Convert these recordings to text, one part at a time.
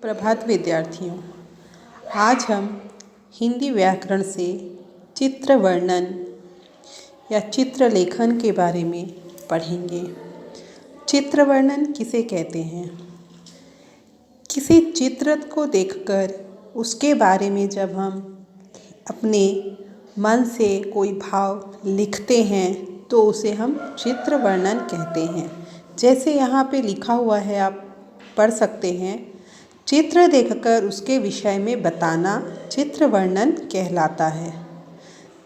प्रभात विद्यार्थियों, आज हम हिंदी व्याकरण से चित्र वर्णन या चित्र लेखन के बारे में पढ़ेंगे। चित्र वर्णन किसे कहते हैं? किसी चित्र को देखकर उसके बारे में जब हम अपने मन से कोई भाव लिखते हैं तो उसे हम चित्र वर्णन कहते हैं। जैसे यहाँ पे लिखा हुआ है, आप पढ़ सकते हैं। चित्र देखकर उसके विषय में बताना चित्र वर्णन कहलाता है।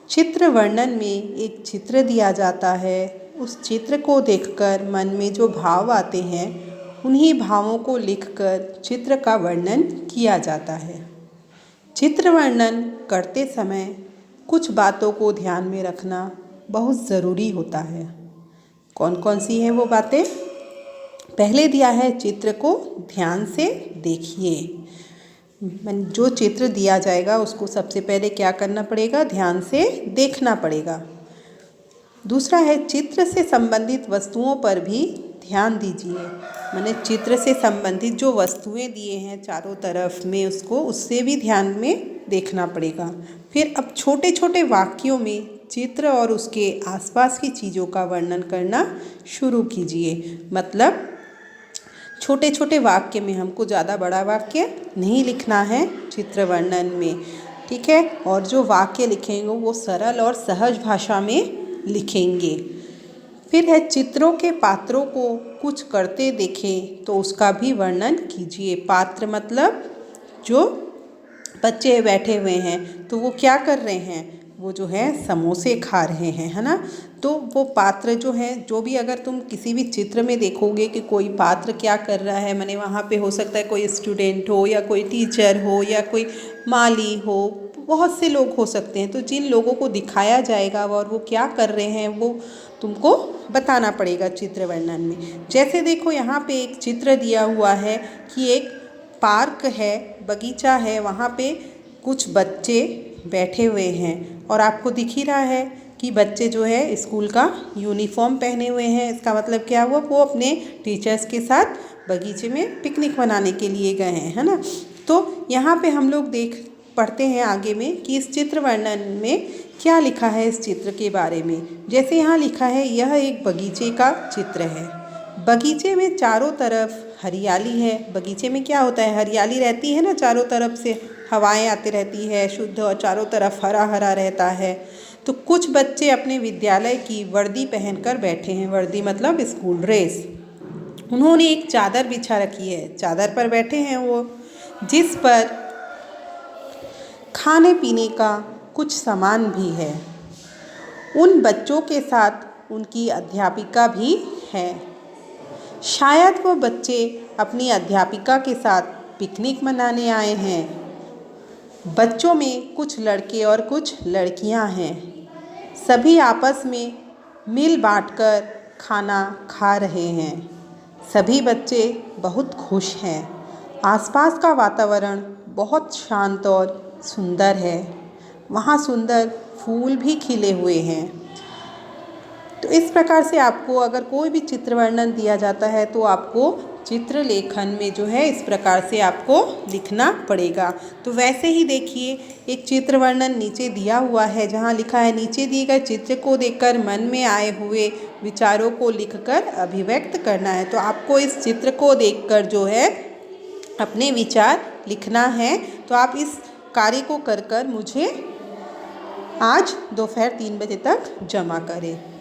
चित्र वर्णन में एक चित्र दिया जाता है, उस चित्र को देखकर मन में जो भाव आते हैं उन्हीं भावों को लिखकर चित्र का वर्णन किया जाता है। चित्र वर्णन करते समय कुछ बातों को ध्यान में रखना बहुत ज़रूरी होता है। कौन कौन सी है वो बातें? पहले दिया है, चित्र को ध्यान से देखिए। जो चित्र दिया जाएगा उसको सबसे पहले क्या करना पड़ेगा? ध्यान से देखना पड़ेगा। दूसरा है, चित्र से संबंधित वस्तुओं पर भी ध्यान दीजिए। मैंने चित्र से संबंधित जो वस्तुएं दिए हैं चारों तरफ में, उससे भी ध्यान में देखना पड़ेगा। फिर अब छोटे छोटे वाक्यों में चित्र और उसके आसपास की चीज़ों का वर्णन करना शुरू कीजिए। मतलब छोटे छोटे वाक्य में, हमको ज़्यादा बड़ा वाक्य नहीं लिखना है चित्र वर्णन में, ठीक है? और जो वाक्य लिखेंगे वो सरल और सहज भाषा में लिखेंगे। फिर है, चित्रों के पात्रों को कुछ करते देखें तो उसका भी वर्णन कीजिए। पात्र मतलब जो बच्चे बैठे हुए हैं तो वो क्या कर रहे हैं? वो जो है समोसे खा रहे हैं, है ना? तो वो पात्र जो है, जो भी अगर तुम किसी भी चित्र में देखोगे कि कोई पात्र क्या कर रहा है, माने वहाँ पे हो सकता है कोई स्टूडेंट हो या कोई टीचर हो या कोई माली हो, बहुत से लोग हो सकते हैं। तो जिन लोगों को दिखाया जाएगा और वो क्या कर रहे हैं वो तुमको बताना पड़ेगा चित्र वर्णन में। जैसे देखो, यहाँ पे एक चित्र दिया हुआ है कि एक पार्क है, बगीचा है, वहाँ पे कुछ बच्चे बैठे हुए हैं और आपको दिख ही रहा है कि बच्चे जो है स्कूल का यूनिफॉर्म पहने हुए हैं। इसका मतलब क्या हुआ? वो अपने टीचर्स के साथ बगीचे में पिकनिक मनाने के लिए गए हैं, है ना? तो यहाँ पे हम लोग पढ़ते हैं आगे में कि इस चित्र वर्णन में क्या लिखा है इस चित्र के बारे में। जैसे यहाँ लिखा है, यह एक बगीचे का चित्र है। बगीचे में चारों तरफ हरियाली है। बगीचे में क्या होता है? हरियाली रहती है ना, चारों तरफ से हवाएं आती रहती है शुद्ध, और चारों तरफ हरा हरा रहता है। तो कुछ बच्चे अपने विद्यालय की वर्दी पहनकर बैठे हैं। वर्दी मतलब स्कूल ड्रेस। उन्होंने एक चादर बिछा रखी है, चादर पर बैठे हैं वो, जिस पर खाने पीने का कुछ सामान भी है। उन बच्चों के साथ उनकी अध्यापिका भी है। शायद वो बच्चे अपनी अध्यापिका के साथ पिकनिक मनाने आए हैं। बच्चों में कुछ लड़के और कुछ लड़कियां हैं। सभी आपस में मिल बांटकर खाना खा रहे हैं। सभी बच्चे बहुत खुश हैं। आसपास का वातावरण बहुत शांत और सुंदर है। वहाँ सुंदर फूल भी खिले हुए हैं। तो इस प्रकार से आपको अगर कोई भी चित्र वर्णन दिया जाता है तो आपको चित्र लेखन में जो है इस प्रकार से आपको लिखना पड़ेगा। तो वैसे ही देखिए, एक चित्र वर्णन नीचे दिया हुआ है जहाँ लिखा है, नीचे दिए गए चित्र को देखकर मन में आए हुए विचारों को लिखकर अभिव्यक्त करना है। तो आपको इस चित्र को देखकर जो है अपने विचार लिखना है। तो आप इस कार्य को कर मुझे आज दोपहर 3 बजे तक जमा करें।